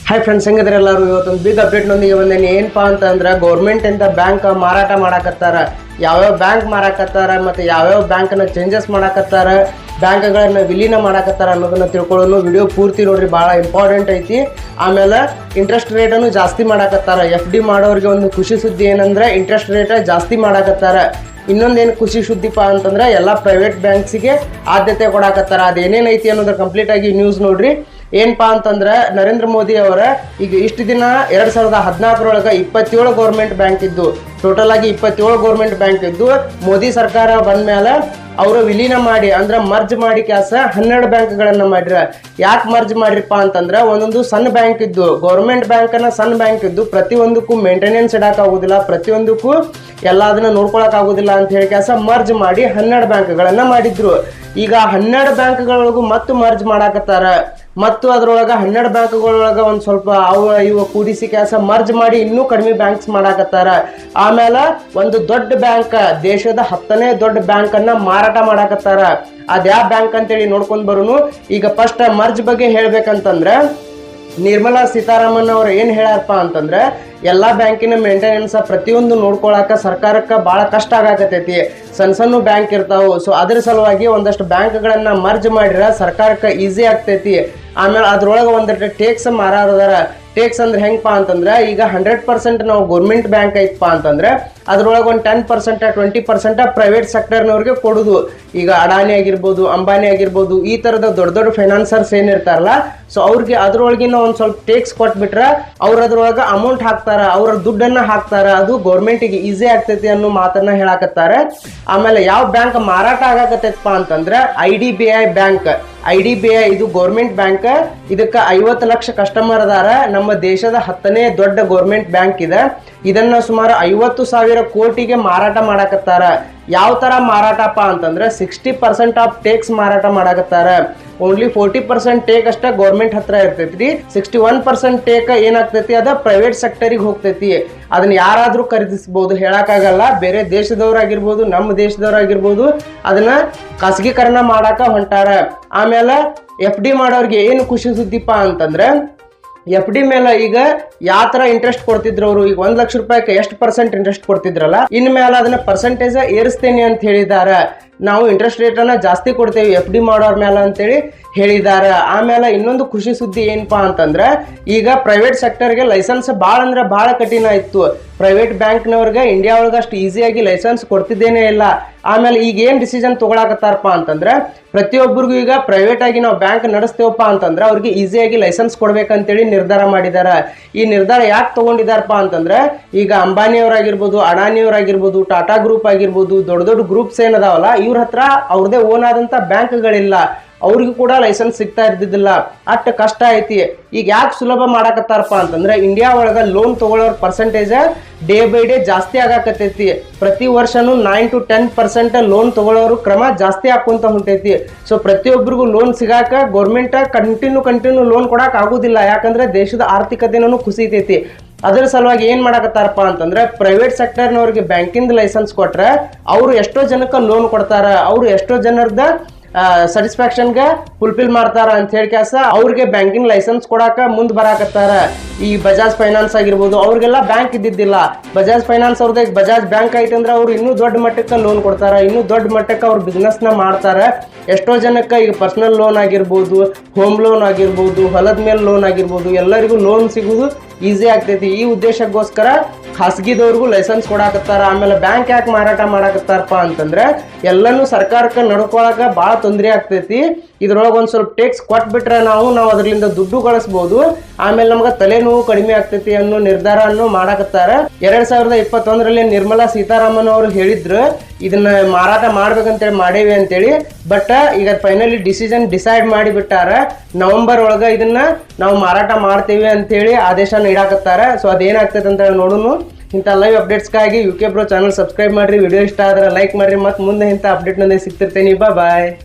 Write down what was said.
Hi friends, ಹೆಂಗಿದ್ರೆ ಎಲ್ಲರೂ ಇವತ್ತೊಂದು big ಅಪ್ಡೇಟ್ನೊಂದಿಗೆ ಬಂದೇನಿ. ಏನಪ್ಪಾ ಅಂತಂದ್ರೆ ಗೌರ್ಮೆಂಟಿಂದ ಬ್ಯಾಂಕ್ ಮಾರಾಟ ಮಾಡಾಕತ್ತಾರ. ಯಾವ್ಯಾವ ಬ್ಯಾಂಕ್ ಮಾರಾಕತ್ತಾರ ಮತ್ತು ಯಾವ್ಯಾವ ಬ್ಯಾಂಕನ್ನು ಚೇಂಜಸ್ ಮಾಡಾಕತ್ತಾರ, ಬ್ಯಾಂಕ್ಗಳನ್ನು ವಿಲೀನ ಮಾಡಾಕತ್ತಾರ ಅನ್ನೋದನ್ನ ತಿಳ್ಕೊಳ್ಳೋನು ವಿಡಿಯೋ ಪೂರ್ತಿ ನೋಡ್ರಿ, ಭಾಳ ಇಂಪಾರ್ಟೆಂಟ್ ಐತಿ. ಆಮೇಲೆ ಇಂಟ್ರೆಸ್ಟ್ ರೇಟನ್ನು ಜಾಸ್ತಿ ಮಾಡಾಕತ್ತಾರ. FD ಮಾಡೋರಿಗೆ ಒಂದು ಖುಷಿ ಸುದ್ದಿ ಏನಂದ್ರೆ ಇಂಟ್ರೆಸ್ಟ್ ರೇಟ್ ಜಾಸ್ತಿ ಮಾಡಾಕತ್ತಾರ. ಇನ್ನೊಂದೇನು ಖುಷಿ ಸುದ್ದಿಪ್ಪ ಅಂತಂದ್ರೆ ಎಲ್ಲ ಪ್ರೈವೇಟ್ ಬ್ಯಾಂಕ್ಸಿಗೆ ಆದ್ಯತೆ ಕೊಡಾಕತ್ತಾರ. ಅದೇನೇನೈತಿ ಅನ್ನೋದ್ರ ಕಂಪ್ಲೀಟ್ ಆಗಿ ನ್ಯೂಸ್ ನೋಡ್ರಿ. ಏನಪ್ಪಾ ಅಂತಂದ್ರೆ ನರೇಂದ್ರ ಮೋದಿ ಅವರ ಈಗ ಇಷ್ಟು ದಿನ 2014 27 ಗೌರ್ಮೆಂಟ್ ಬ್ಯಾಂಕ್ ಇದ್ದು, ಟೋಟಲ್ ಆಗಿ 27 ಗೌರ್ಮೆಂಟ್ ಬ್ಯಾಂಕ್ ಇದ್ದು, ಮೋದಿ ಸರ್ಕಾರ ಬಂದ ಮೇಲೆ ಅವರು ವಿಲೀನ ಮಾಡಿ ಅಂದ್ರೆ ಮರ್ಜ್ ಮಾಡಿ 12 ಬ್ಯಾಂಕ್ಗಳನ್ನ ಮಾಡ್ರ. ಯಾಕೆ ಮರ್ಜ್ ಮಾಡ್ರಿಪ್ಪ ಅಂತಂದ್ರೆ ಒಂದೊಂದು ಸಣ್ಣ ಬ್ಯಾಂಕ್ ಇದ್ದು, ಗೌರ್ಮೆಂಟ್ ಬ್ಯಾಂಕನ್ನ ಸಣ್ಣ ಬ್ಯಾಂಕ್ ಇದ್ದು, ಪ್ರತಿಯೊಂದಕ್ಕೂ ಮೇಂಟೆನೆನ್ಸ್ ಇಡಕ್ ಆಗುದಿಲ್ಲ, ಪ್ರತಿಯೊಂದಕ್ಕೂ ಎಲ್ಲದನ್ನ ನೋಡ್ಕೊಳಕ್ ಆಗುದಿಲ್ಲ ಅಂತ ಹೇಳಿ ಮರ್ಜ್ ಮಾಡಿ 12 ಬ್ಯಾಂಕ್ಗಳನ್ನ ಮಾಡಿದ್ರು. ಈಗ 12 ಬ್ಯಾಂಕ್ಗಳೊಳಗೂ ಮತ್ತು ಮರ್ಜ್ ಮಾಡಾಕತ್ತಾರ. ಮತ್ತು ಅದ್ರೊಳಗ 12 ಬ್ಯಾಂಕ್ಗಳೊಳಗ ಒಂದ್ ಸ್ವಲ್ಪ ಇವು ಕೂಡಿಸಿ ಮರ್ಜ್ ಮಾಡಿ ಇನ್ನೂ ಕಡಿಮೆ ಬ್ಯಾಂಕ್ಸ್ ಮಾಡಾಕತ್ತಾರ. ಆಮೇಲೆ ಒಂದು ದೊಡ್ಡ ಬ್ಯಾಂಕ್, ದೇಶದ 10ನೇ ದೊಡ್ಡ ಬ್ಯಾಂಕ್ ಅನ್ನ ಮಾರಾಟ ಮಾಡಾಕತ್ತಾರ. ಅದ್ಯಾವ ಬ್ಯಾಂಕ್ ಅಂತೇಳಿ ನೋಡ್ಕೊಂಡ್ ಬರೋನು. ಈಗ ಫಸ್ಟ್ ಮರ್ಜ್ ಬಗ್ಗೆ ಹೇಳ್ಬೇಕಂತಂದ್ರೆ ನಿರ್ಮಲಾ ಸೀತಾರಾಮನ್ ಅವ್ರು ಏನ್ ಹೇಳ್ಯಾರಪ್ಪ ಅಂತಂದ್ರೆ ಎಲ್ಲಾ ಬ್ಯಾಂಕಿನ ಮೇಂಟೆನೆನ್ಸ್ ಪ್ರತಿಯೊಂದು ನೋಡ್ಕೊಳಕ ಸರ್ಕಾರಕ್ಕೆ ಬಹಳ ಕಷ್ಟ ಆಗಾಕತೈತಿ. ಸಣ್ಣ ಬ್ಯಾಂಕ್ ಇರ್ತಾವು. ಸೊ ಅದ್ರ ಸಲುವಾಗಿ ಒಂದಷ್ಟು ಬ್ಯಾಂಕ್ಗಳನ್ನ ಮರ್ಜ್ ಮಾಡಿರ ಸರ್ಕಾರಕ್ಕೆ ಈಸಿ ಆಗ್ತೈತಿ. ಆಮೇಲೆ ಅದ್ರೊಳಗೆ ಒಂದಷ್ಟು ಟೇಕ್ಸ್ ಮಾರಾಡದಾರ. ಟೇಕ್ಸ್ ಅಂದ್ರೆ ಹೆಂಗಪ್ಪ ಅಂತಂದ್ರೆ ಈಗ 100% ನಾವು ಗೌರ್ಮೆಂಟ್ ಬ್ಯಾಂಕ್ ಐತಪ್ಪ ಅಂತಂದ್ರೆ ಅದ್ರೊಳಗೆ ಒಂದು 10% 20% ಪ್ರೈವೇಟ್ ಸೆಕ್ಟರ್ನವ್ರಿಗೆ ಕೊಡುದು. ಈಗ ಅಡಾನಿ ಆಗಿರ್ಬೋದು, ಅಂಬಾನಿ ಆಗಿರ್ಬೋದು, ಈ ತರದ ದೊಡ್ಡ ದೊಡ್ಡ ಫೈನಾನ್ಸರ್ಸ್ ಏನಿರ್ತಾರಲ್ಲ, ಸೊ ಅವ್ರಿಗೆ ಅದ್ರೊಳಗಿನ ಒಂದ್ ಸ್ವಲ್ಪ ಟೇಕ್ಸ್ ಕೊಟ್ಬಿಟ್ರೆ ಅವ್ರ ಅದ್ರೊಳಗೆ ಅಮೌಂಟ್ ಹಾಕ್ತಾರ, ಅವ್ರ ದುಡ್ಡನ್ನ ಹಾಕ್ತಾರ, ಅದು ಗೌರ್ಮೆಂಟಿಗೆ ಈಸಿ ಆಗ್ತೈತಿ ಅನ್ನೋ ಮಾತನ್ನ ಹೇಳಾಕತ್ತಾರ. ಆಮೇಲೆ ಯಾವ ಬ್ಯಾಂಕ್ ಮಾರಾಟ ಆಗಾಕತ್ತೈತಪ್ಪ ಅಂತಂದ್ರೆ IDBI ಬ್ಯಾಂಕ್. IDBI ಇದು ಗೌರ್ಮೆಂಟ್ ಬ್ಯಾಂಕ್. ಇದಕ್ಕೆ 50 ಲಕ್ಷ ಕಸ್ಟಮರ್ ಅದಾರ. ನಮ್ಮ ದೇಶದ 10ನೇ ದೊಡ್ಡ ಗೌರ್ಮೆಂಟ್ ಬ್ಯಾಂಕ್ ಇದೆ. ಇದನ್ನ ಸುಮಾರು 50,000 ಕೋಟಿಗೆ ಮಾರಾಟ ಮಾಡಾಕತ್ತಾರ. ಯಾವ ತರ ಮಾರಾಟಪ್ಪ ಅಂತಂದ್ರೆ 60% ಆಫ್ ಟೇಕ್ಸ್ ಮಾರಾಟ ಮಾಡಾಕತ್ತಾರ. ಓನ್ಲಿ 40% ಟೇಕ್ ಅಷ್ಟ ಗೌರ್ಮೆಂಟ್ ಹತ್ರ ಇರ್ತೈತಿ. 61% ಟೇಕ್ ಏನಾಗ್ತೈತಿ ಅದ ಪ್ರೈವೇಟ್ ಸೆಕ್ಟರಿಗೆ ಹೋಗ್ತೈತಿ. ಅದನ್ನ ಯಾರಾದ್ರೂ ಖರೀದಿಸಬಹುದು, ಹೇಳಕ್ಕಾಗಲ್ಲ. ಬೇರೆ ದೇಶದವ್ರಾಗಿರ್ಬೋದು, ನಮ್ಮ ದೇಶದವ್ರಾಗಿರ್ಬೋದು, ಅದನ್ನ ಖಾಸಗೀಕರಣ ಮಾಡಾಕ ಹೊಂಟಾರ. ಆಮೇಲೆ FD ಮಾಡೋರ್ಗೆ ಏನು ಖುಷಿ ಸುದ್ದಿಪ್ಪ ಅಂತಂದ್ರೆ FD ಮೇಲೆ ಈಗ ಯಾವ ತರ ಇಂಟ್ರೆಸ್ಟ್ ಕೊಡ್ತಿದ್ರು ಅವರು. ಈಗ 1 ಲಕ್ಷ ರೂಪಾಯಿಗೆ ಎಷ್ಟು % ಇಂಟ್ರೆಸ್ಟ್ ಕೊಡ್ತಿದ್ರಲ್ಲ, ಇನ್ ಮೇಲೆ ಅದನ್ನ ಪರ್ಸೆಂಟೇಜ್ ಏರಿಸ್ತೇನೆ ಅಂತ ಹೇಳಿದಾರ. ನಾವು ಇಂಟ್ರೆಸ್ಟ್ ರೇಟ್ ಅನ್ನ ಜಾಸ್ತಿ ಕೊಡ್ತೇವೆ FD ಮಾಡೋರ್ ಮೇಲೆ ಅಂತೇಳಿ ಹೇಳಿದಾರ. ಆಮೇಲೆ ಇನ್ನೊಂದು ಖುಷಿ ಸುದ್ದಿ ಏನಪ್ಪಾ ಅಂತಂದ್ರೆ ಈಗ ಪ್ರೈವೇಟ್ ಸೆಕ್ಟರ್ಗೆ ಲೈಸೆನ್ಸ್ ಭಾಳ ಅಂದ್ರೆ ಭಾಳ ಕಠಿಣ ಇತ್ತು. ಪ್ರೈವೇಟ್ ಬ್ಯಾಂಕ್ನವ್ರಿಗೆ ಇಂಡಿಯಾ ಒಳಗೆ ಅಷ್ಟು ಈಸಿಯಾಗಿ ಲೈಸೆನ್ಸ್ ಕೊಡ್ತಿದ್ದೇನೆ ಇಲ್ಲ. ಆಮೇಲೆ ಈಗ ಏನ್ ಡಿಸಿಷನ್ ತಗೊಳಕತ್ತಾರಪ್ಪ ಅಂತಂದ್ರೆ ಪ್ರತಿಯೊಬ್ಬರಿಗೂ ಈಗ ಪ್ರೈವೇಟ್ ಆಗಿ ನಾವು ಬ್ಯಾಂಕ್ ನಡೆಸ್ತೇವಪ್ಪ ಅಂತಂದ್ರೆ ಅವ್ರಿಗೆ ಈಸಿಯಾಗಿ ಲೈಸೆನ್ಸ್ ಕೊಡ್ಬೇಕಂತೇಳಿ ನಿರ್ಧಾರ ಮಾಡಿದಾರ. ಈ ನಿರ್ಧಾರ ಯಾಕೆ ತಗೊಂಡಿದಾರಪ್ಪ ಅಂತಂದ್ರೆ ಈಗ ಅಂಬಾನಿ ಅವರಾಗಿರ್ಬೋದು, ಅಡಾನಿಯವರಾಗಿರ್ಬೋದು, ಟಾಟಾ ಗ್ರೂಪ್ ಆಗಿರ್ಬೋದು, ದೊಡ್ಡ ದೊಡ್ಡ ಗ್ರೂಪ್ಸ್ ಏನದಾವಲ್ಲ, ಇವ್ರ ಹತ್ರ ಅವ್ರದೇ ಓನ್ ಆದಂತ ಬ್ಯಾಂಕ್ಗಳಿಲ್ಲ. ಅವ್ರಿಗೂ ಕೂಡ ಲೈಸೆನ್ಸ್ ಸಿಗ್ತಾ ಇರ್ದಿದ್ದಿಲ್ಲ. ಅಷ್ಟು ಕಷ್ಟ ಐತಿ. ಈಗ ಯಾಕೆ ಸುಲಭ ಮಾಡಾಕತ್ತಾರಪ್ಪ ಅಂತಂದ್ರೆ ಇಂಡಿಯಾ ಒಳಗ ಲೋನ್ ತಗೊಳ್ಳೋರ್ ಪರ್ಸೆಂಟೇಜ್ ಡೇ ಬೈ ಡೇ ಜಾಸ್ತಿ ಆಗಾಕತ್ತೈತಿ. ಪ್ರತಿ ವರ್ಷನೂ 9 to 10% ಲೋನ್ ತಗೊಳ್ಳೋರು ಕ್ರಮ ಜಾಸ್ತಿ ಹಾಕೊಂತ ಹೊಂಟೈತಿ. ಸೊ ಪ್ರತಿಯೊಬ್ಬರಿಗೂ ಲೋನ್ ಸಿಗಾಕ ಗೌರ್ಮೆಂಟ್ ಕಂಟಿನ್ಯೂ ಲೋನ್ ಕೊಡಕ್ ಆಗುದಿಲ್ಲ. ಯಾಕಂದ್ರೆ ದೇಶದ ಆರ್ಥಿಕತೆನೂ ಕುಸಿತೈತಿ. ಅದ್ರ ಸಲುವಾಗಿ ಏನ್ ಮಾಡಾಕತ್ತಾರಪ್ಪ ಅಂತಂದ್ರೆ ಪ್ರೈವೇಟ್ ಸೆಕ್ಟರ್ನವ್ರಿಗೆ ಬ್ಯಾಂಕಿಂದ ಲೈಸೆನ್ಸ್ ಕೊಟ್ರೆ ಅವ್ರು ಎಷ್ಟೋ ಜನಕ್ಕೆ ಲೋನ್ ಕೊಡ್ತಾರ, ಅವ್ರು ಎಷ್ಟೋ ಜನರದ ಸ್ಯಾಟಿಸ್ಫ್ಯಾಕ್ಷನ್ಗೆ ಫುಲ್ಫಿಲ್ ಮಾಡ್ತಾರ ಅಂತ ಹೇಳಿ ಅವ್ರಿಗೆ ಬ್ಯಾಂಕಿಂಗ್ ಲೈಸೆನ್ಸ್ ಕೊಡಾಕ ಮುಂದ್ ಬರಾಕತ್ತಾರ. ಈ ಬಜಾಜ್ ಫೈನಾನ್ಸ್ ಆಗಿರ್ಬೋದು, ಅವ್ರಿಗೆಲ್ಲ ಬ್ಯಾಂಕ್ ಇದ್ದಿದ್ದಿಲ್ಲ. ಬಜಾಜ್ ಫೈನಾನ್ಸ್ ಅವ್ರದ್ದು ಬಜಾಜ್ ಬ್ಯಾಂಕ್ ಐತೆ ಅಂದ್ರೆ ಅವ್ರು ಇನ್ನೂ ದೊಡ್ಡ ಮಟ್ಟಕ್ಕೆ ಲೋನ್ ಕೊಡ್ತಾರ, ಇನ್ನೂ ದೊಡ್ಡ ಮಟ್ಟಕ್ಕೆ ಅವ್ರ ಬಿಸ್ನೆಸ್ ನ ಮಾಡ್ತಾರ. ಎಷ್ಟೋ ಜನಕ್ಕೆ ಈಗ ಪರ್ಸನಲ್ ಲೋನ್ ಆಗಿರ್ಬೋದು, ಹೋಮ್ ಲೋನ್ ಆಗಿರ್ಬೋದು, ಹೊಲದ ಮೇಲೆ ಲೋನ್ ಆಗಿರ್ಬೋದು, ಎಲ್ಲರಿಗೂ ಲೋನ್ ಸಿಗುದು ಈಸಿ ಆಗ್ತೈತಿ. ಈ ಉದ್ದೇಶಕ್ಕೋಸ್ಕರ ಖಾಸಗಿದವ್ರಿಗೂ ಲೈಸೆನ್ಸ್ ಕೊಡಾಕತ್ತಾರ. ಆಮೇಲೆ ಬ್ಯಾಂಕ್ ಯಾಕೆ ಮಾರಾಟ ಮಾಡಾಕತ್ತಾರಪ್ಪ ಅಂತಂದ್ರೆ ಎಲ್ಲನೂ ಸರ್ಕಾರಕ್ಕೆ ನಡ್ಕೊಳಕ ಭಾಳ ತೊಂದರೆ ಆಗ್ತೈತಿ. ಇದ್ರೊಳಗೆ ಒಂದ್ ಸ್ವಲ್ಪ ಟೇಕ್ಸ್ ಕೊಟ್ಬಿಟ್ರೆ ನಾವು ಅದರಿಂದ ದುಡ್ಡು ಗಳಿಸ್ಬೋದು. ಆಮೇಲೆ ನಮ್ಗೆ ತಲೆನೋವು ಕಡಿಮೆ ಆಗ್ತೈತಿ ಅನ್ನೋ ನಿರ್ಧಾರ ಮಾಡಾಕತ್ತಾರ. 2021 ನಿರ್ಮಲಾ ಸೀತಾರಾಮನ್ ಅವರು ಹೇಳಿದ್ರು ಇದನ್ನ ಮಾರಾಟ ಮಾಡ್ಬೇಕಂತೇಳಿ ಮಾಡೇವಿ ಅಂತೇಳಿ. ಬಟ್ ಈಗ ಫೈನಲಿ ಡಿಸೈಡ್ ಮಾಡಿಬಿಟ್ಟಾರ. ನವೆಂಬರ್ ಒಳಗ ಇದನ್ನ ನಾವು ಮಾರಾಟ ಮಾಡ್ತೇವೆ ಅಂತೇಳಿ ಆದೇಶ ನೀಡಾಕತ್ತಾರ. ಸೊ ಅದೇನಾಗ್ತೈತೆ ಅಂತ ನೋಡೋಣ. ಇಂಥ ಲೈವ್ ಅಪ್ಡೇಟ್ಸ್ಗಾಗಿ UK Bro ಚಾನಲ್ ಸಬ್ಸ್ಕ್ರೈಬ್ ಮಾಡ್ರಿ. ವಿಡಿಯೋ ಇಷ್ಟ ಆದ್ರೆ ಲೈಕ್ ಮಾಡ್ರಿ. ಮತ್ತೆ ಮುಂದೆ ಇಂಥ ಅಪ್ಡೇಟ್ ನೊಂದಿಗೆ ಸಿಗ್ತಿರ್ತೇನೆ. ಬಾಯ್.